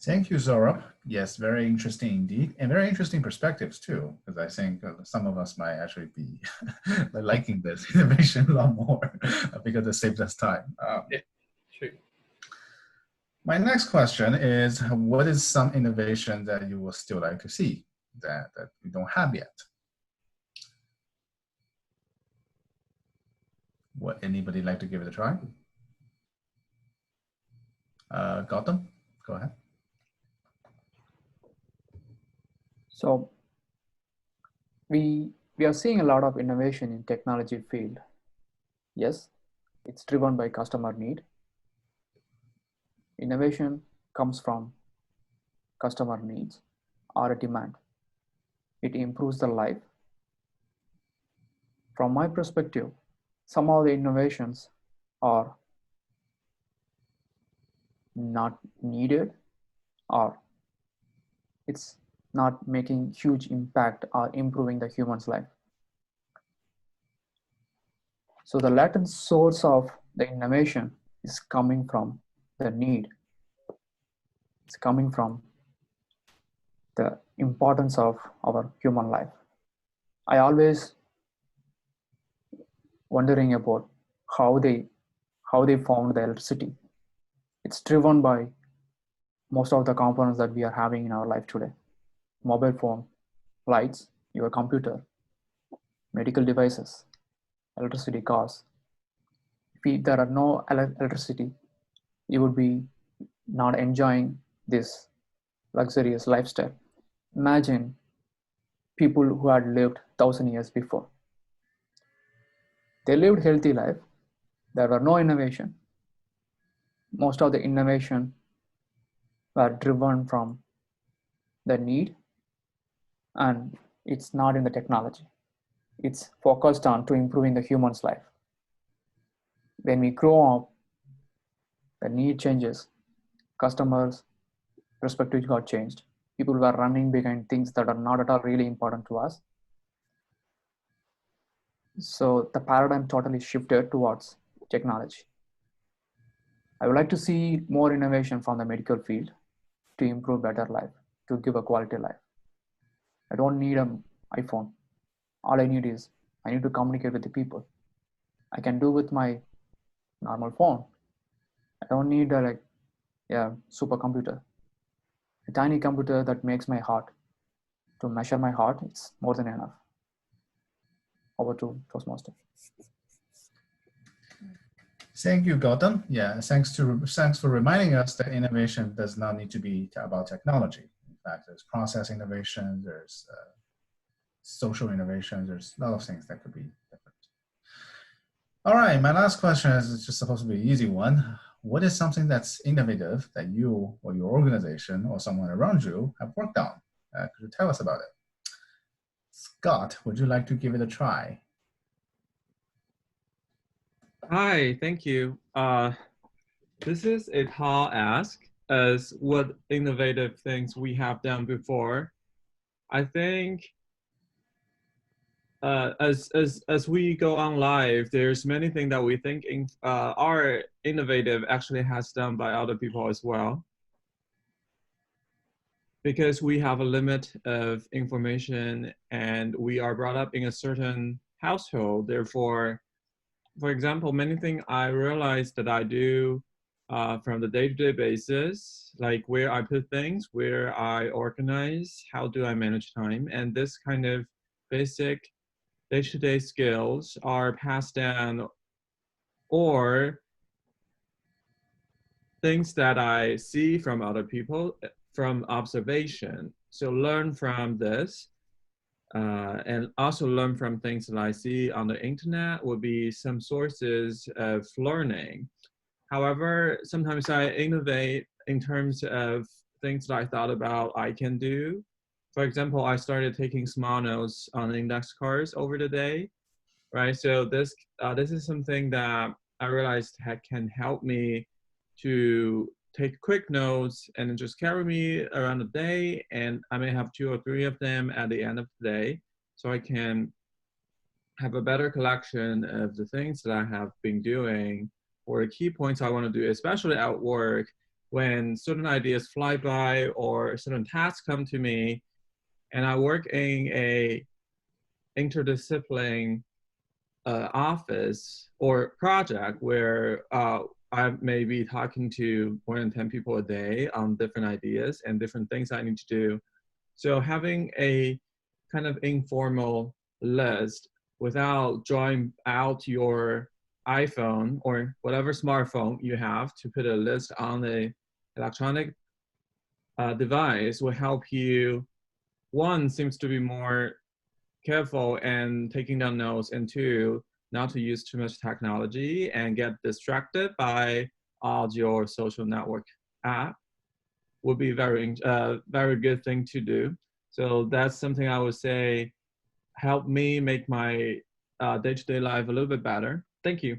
Thank you, Zora. Yes, very interesting indeed, and very interesting perspectives too, because I think some of us might actually be liking this innovation a lot more because it saves us time. Yeah, sure. My next question is, what is some innovation that you will still like to see that we don't have yet? Would anybody like to give it a try? Gautam, go ahead. So we are seeing a lot of innovation in technology field. Yes, it's driven by customer need. Innovation comes from customer needs or a demand. It improves the life. From my perspective, some of the innovations are not needed, or it's not making huge impact or improving the human's life. So the latent source of the innovation is coming from the need. It's coming from the importance of our human life. I always wondering about how they found the electricity. It's driven by most of the components that we are having in our life today. Mobile phone, lights, your computer, medical devices, electricity costs. If there are no electricity, you would be not enjoying this luxurious lifestyle. Imagine people who had lived 1,000 years before. They lived healthy life. There were no innovation. Most of the innovation were driven from the need, and it's not in the technology. It's focused on to improving the human's life. When we grow up, the need changes. Customers' perspective got changed. People were running behind things that are not at all really important to us. So the paradigm totally shifted towards technology. I would like to see more innovation from the medical field to improve better life, to give a quality life. I don't need an iPhone. All I need is, I need to communicate with the people. I can do with my normal phone. I don't need a supercomputer. A tiny computer that makes my heart, to measure my heart, it's more than enough. Over to Toastmaster. Thank you, Gautam. Yeah, thanks for reminding us that innovation does not need to be about technology. In fact, there's process innovation, there's social innovation, there's a lot of things that could be different. All right, my last question is just supposed to be an easy one. What is something that's innovative that you or your organization or someone around you have worked on? Could you tell us about it? Scott, would you like to give it a try? Hi, thank you. This is a tall ask as what innovative things we have done before. I think as we go on live, there's many things that we think are innovative actually has done by other people as well. Because we have a limit of information and we are brought up in a certain household, therefore, for example, many things I realized that I do from the day-to-day basis, like where I put things, where I organize, how do I manage time, and this kind of basic day-to-day skills are passed down, or things that I see from other people from observation. So learn from this, and also learn from things that I see on the internet would be some sources of learning. However, sometimes I innovate in terms of things that I thought about I can do. For example, I started taking small notes on index cards over the day, right? So this is something that I realized can help me to take quick notes and then just carry me around the day. And I may have 2 or 3 of them at the end of the day, so I can have a better collection of the things that I have been doing or the key points I want to do, especially at work when certain ideas fly by or certain tasks come to me. And I work in a interdisciplinary office or project where I may be talking to more than 10 people a day on different ideas and different things I need to do. So having a kind of informal list without drawing out your iPhone or whatever smartphone you have to put a list on the electronic device will help you. One, seems to be more careful and taking down notes, and 2, not to use too much technology and get distracted by all your social network app would be very good thing to do. So that's something I would say help me make my day-to-day life a little bit better. Thank you.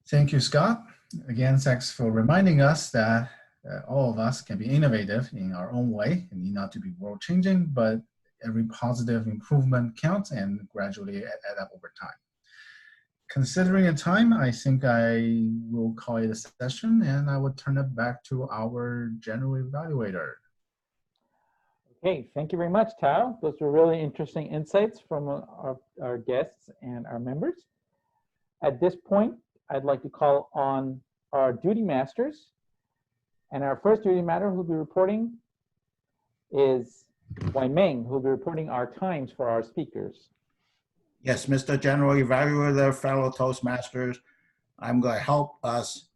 Thank you, Scott. Again, thanks for reminding us that all of us can be innovative in our own way and need not to be world-changing, but every positive improvement counts and gradually add up over time. Considering the time, I think I will call it a session, and I will turn it back to our general evaluator. Okay, thank you very much, Tao. Those were really interesting insights from our guests and our members. At this point, I'd like to call on our duty masters. And our first duty master who will be reporting is Wai Ming, who will be reporting our times for our speakers. Yes, Mr. General Evaluator, fellow Toastmasters, I'm going to help us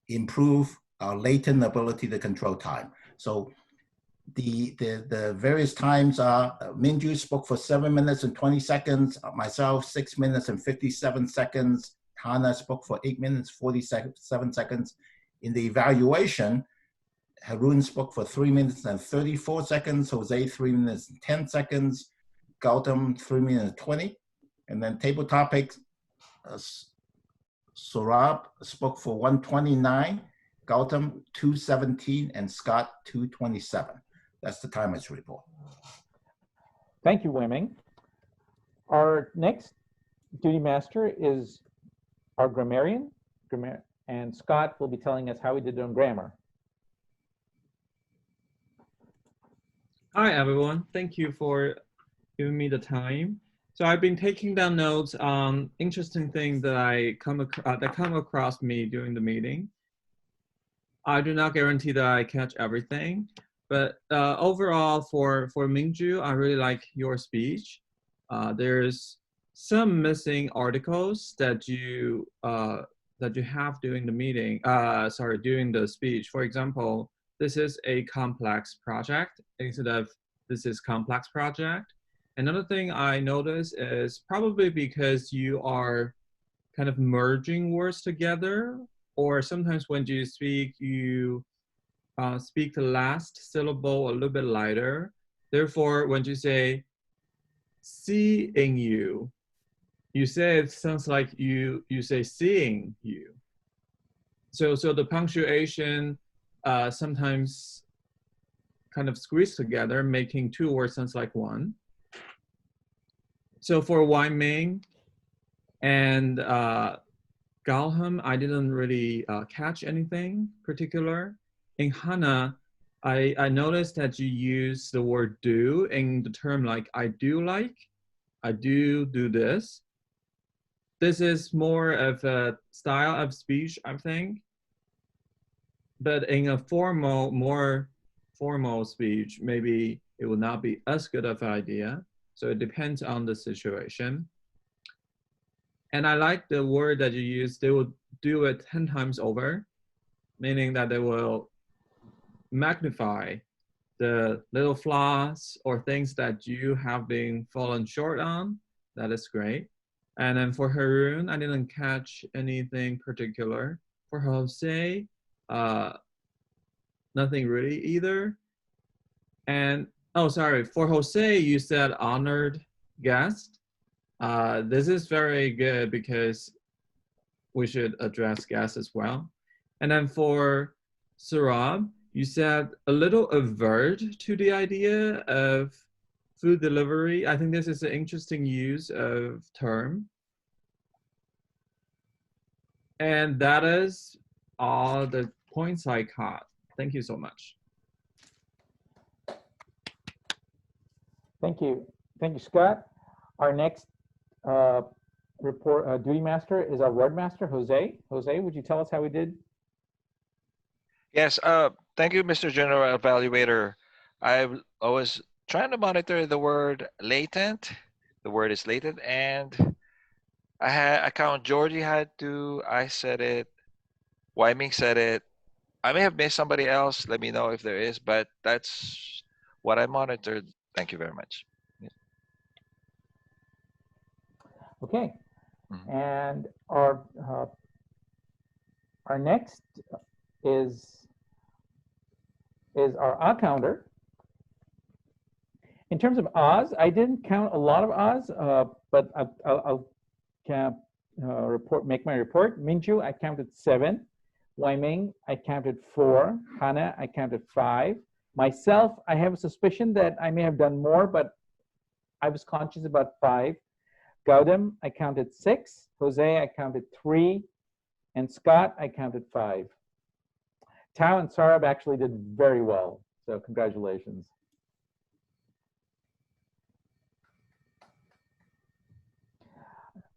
improve our latent ability to control time. So the various times are Minju spoke for 7 minutes and 20 seconds, myself 6 minutes and 57 seconds, Hana spoke for 8 minutes 47 seconds. In the evaluation, Harun spoke for 3 minutes and 34 seconds, Jose 3 minutes and 10 seconds, Gautam 3 minutes 20, and then table topics, Saurabh spoke for 129, Gautam 217, and Scott 227. That's the timer's report. Thank you, Wai Ming. Our next duty master is our grammarian, and Scott will be telling us how we did on grammar. Hi, everyone. Thank you for giving me the time. So I've been taking down notes on interesting things that come across me during the meeting. I do not guarantee that I catch everything, but overall for Mingju, I really like your speech. There's some missing articles that you have during the meeting. During the speech. For example, this is a complex project instead of this is complex project. Another thing I noticed is probably because you are kind of merging words together, or sometimes when you speak, you speak the last syllable a little bit lighter. Therefore, when you say seeing you, you say it sounds like you say seeing you. So the punctuation sometimes kind of squeeze together, making 2 words sounds like 1. So for Wai Ming and Galham, I didn't really catch anything particular. In Hana, I noticed that you use the word do in the term like I do like, I do this. This is more of a style of speech, I think. But in a more formal speech, maybe it will not be as good of an idea. So it depends on the situation. And I like the word that you use, they will do it 10 times over, meaning that they will magnify the little flaws or things that you have been fallen short on. That is great. And then for Haroon, I didn't catch anything particular. For Jose, nothing really either. And, oh, sorry, for Jose, you said honored guest. This is very good because we should address guests as well. And then for Sarab, you said a little avert to the idea of food delivery. I think this is an interesting use of term. And that is all the points I caught. Thank you so much. Thank you. Thank you, Scott. Our next duty master is our word master, Jose. Jose, would you tell us how we did? Yes, thank you, Mr. General Evaluator. I was trying to monitor the word latent. The word is latent, and I count Georgie had to, I said it, Wyming said it. I may have missed somebody else. Let me know if there is, but that's what I monitored. Thank you very much. Yeah. Okay. And our next is our ah counter. In terms of ahs, I didn't count a lot of ahs, but I'll make my report. Minju, I counted 7. Wyming, I counted 4. Hannah, I counted 5. Myself, I have a suspicion that I may have done more, but I was conscious about 5. Gautam, I counted 6. Jose, I counted 3. And Scott, I counted 5. Tao and Sarab actually did very well, so congratulations.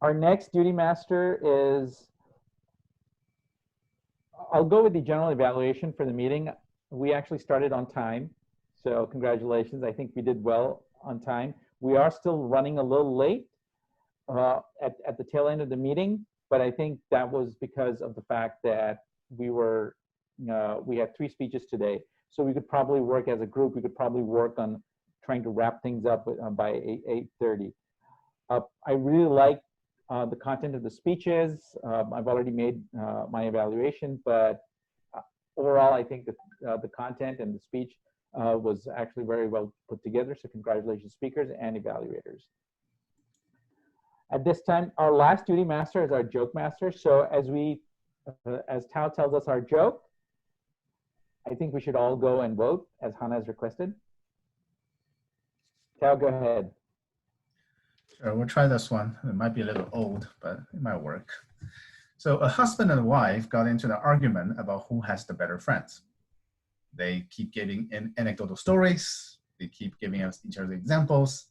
Our next duty master is, I'll go with the general evaluation for the meeting. We actually started on time, so congratulations. I think we did well on time. We are still running a little late at the tail end of the meeting, but I think that was because of the fact that we had 3 speeches today. So we could probably work as a group. We could probably work on trying to wrap things up by 8:30. I really like the content of the speeches. I've already made my evaluation, but overall, I think that the content and the speech was actually very well put together. So congratulations, speakers and evaluators. At this time, our last duty master is our joke master. So as Tao tells us our joke, I think we should all go and vote as Hannah has requested. Tao, go ahead. Sure, we'll try this one. It might be a little old, but it might work. So a husband and wife got into an argument about who has the better friends. They keep giving anecdotal stories. They keep giving us each other examples,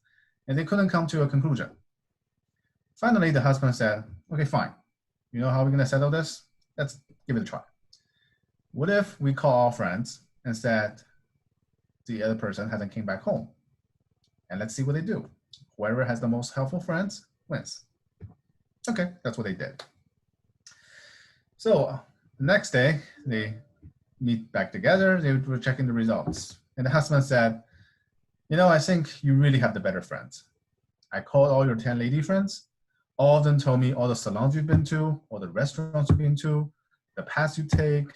and they couldn't come to a conclusion. Finally, the husband said, okay, fine. You know how we're gonna settle this? Let's give it a try. What if we call our friends and said the other person hasn't came back home? And let's see what they do. Whoever has the most helpful friends wins. Okay, that's what they did. So the next day, they meet back together. They were checking the results. And the husband said, you know, I think you really have the better friends. I called all your 10 lady friends. All of them told me all the salons you've been to, all the restaurants you've been to, the paths you take,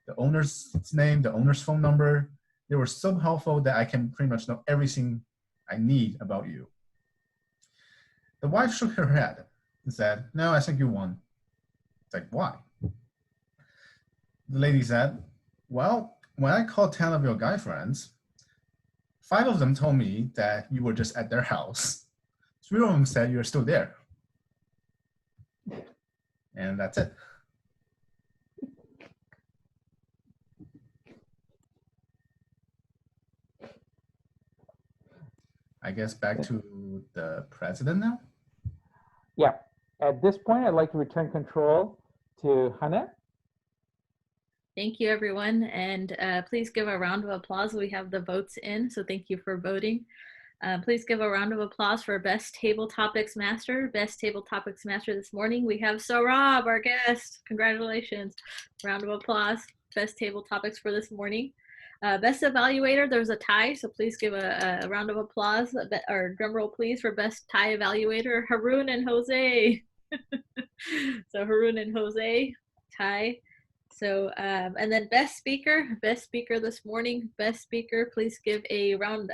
the owner's name, the owner's phone number. They were so helpful that I can pretty much know everything I need about you. The wife shook her head and said, no, I think you won. It's like, why? The lady said, well, when I called 10 of your guy friends, 5 of them told me that you were just at their house. 3 of them said you're still there. And that's it. I guess back to the president now. Yeah, at this point, I'd like to return control to Hannah. Thank you, everyone. And please give a round of applause. We have the votes in, so thank you for voting. Please give a round of applause for Best Table Topics Master. Best Table Topics Master this morning, we have Saurabh, our guest. Congratulations. Round of applause. Best Table Topics for this morning. Best Evaluator, there's a tie, so please give a round of applause, or drum roll please, for Best Tie Evaluator, Haroon and Jose. So Haroon and Jose, tie. So, and then best speaker this morning, best speaker, please give a round,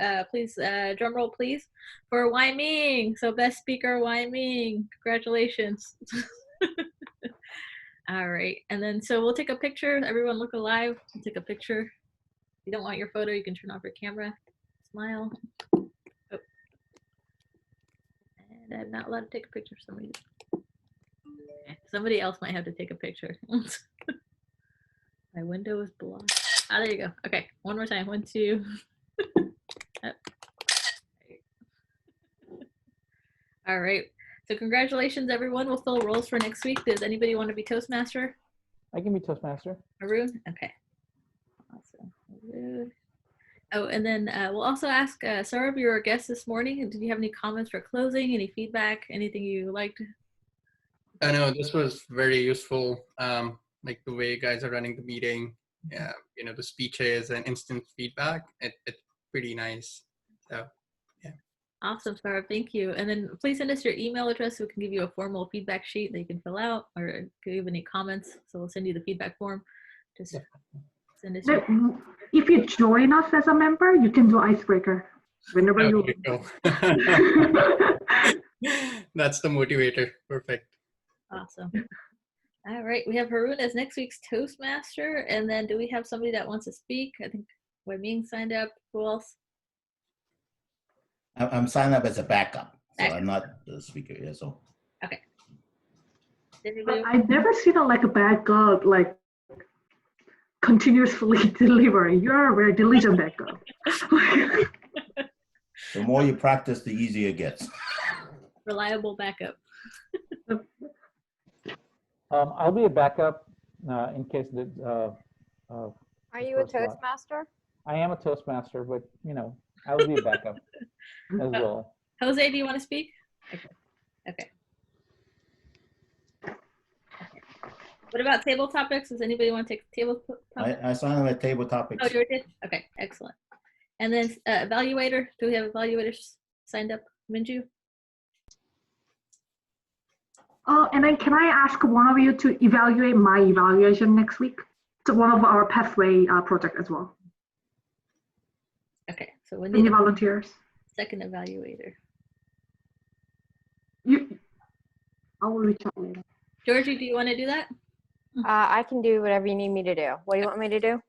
drum roll please, for Wai Ming. So best speaker, Wai Ming, congratulations. All right, and then so we'll take a picture. Everyone look alive, we'll take a picture. If you don't want your photo, you can turn off your camera, smile. Oh. And I'm not allowed to take a picture for some reason. Okay. Somebody else might have to take a picture. My window is blocked. Ah, there you go. Okay, one more time. 1, 2. All right. So congratulations, everyone. We'll fill roles for next week. Does anybody want to be Toastmaster? I can be Toastmaster. Haroon? Okay. Awesome. Haroon. Oh, and then we'll also ask Saurabh, you're our guest this morning. Did you have any comments for closing? Any feedback? Anything you liked? I know this was very useful. Like the way you guys are running the meeting, you know, the speeches and instant feedback, it's pretty nice. So, yeah. Awesome, Saurabh, thank you. And then please send us your email address so we can give you a formal feedback sheet that you can fill out, or give any comments. So we'll send you the feedback form. Just send us your... If you join us as a member, you can do icebreaker whenever you go. That's the motivator. Perfect. Awesome. All right, we have Haroon as next week's Toastmaster, and then do we have somebody that wants to speak? I think Wei Ming signed up. Who else? I'm signed up as a backup, so I'm not the speaker here. So okay. I've never seen a backup like continuously delivering. You're a very diligent backup. the more you practice, the easier it gets. Reliable backup. I'll be a backup in case the. Are you a Toastmaster? I am a Toastmaster, but you know, I will be a backup as well. Jose, do you want to speak? Okay. Okay. What about table topics? Does anybody want to take table topics? I signed up at table topics. Oh, you did? Okay, excellent. And then evaluator. Do we have evaluators signed up? Minju? And then can I ask one of you to evaluate my evaluation next week? It's one of our pathway project as well. Okay, so we need any volunteers? Second evaluator. I will reach out later. Georgie, do you want to do that? I can do whatever you need me to do. What do you want me to do?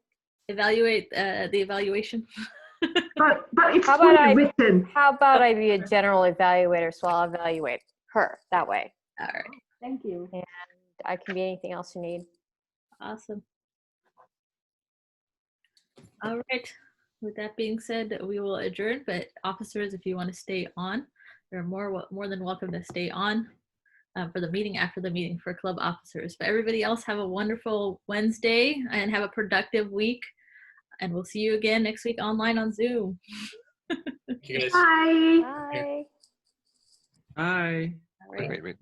Evaluate the evaluation. but it's written. How about I be a general evaluator, so I'll evaluate her that way. All right. Thank you. And I can be anything else you need. Awesome. All right. With that being said, we will adjourn, but officers, if you want to stay on, you're more than welcome to stay on for the meeting, after the meeting, for club officers. But everybody else, have a wonderful Wednesday and have a productive week. And we'll see you again next week online on Zoom. Thank you guys. Bye. Bye. Bye. All right. Wait.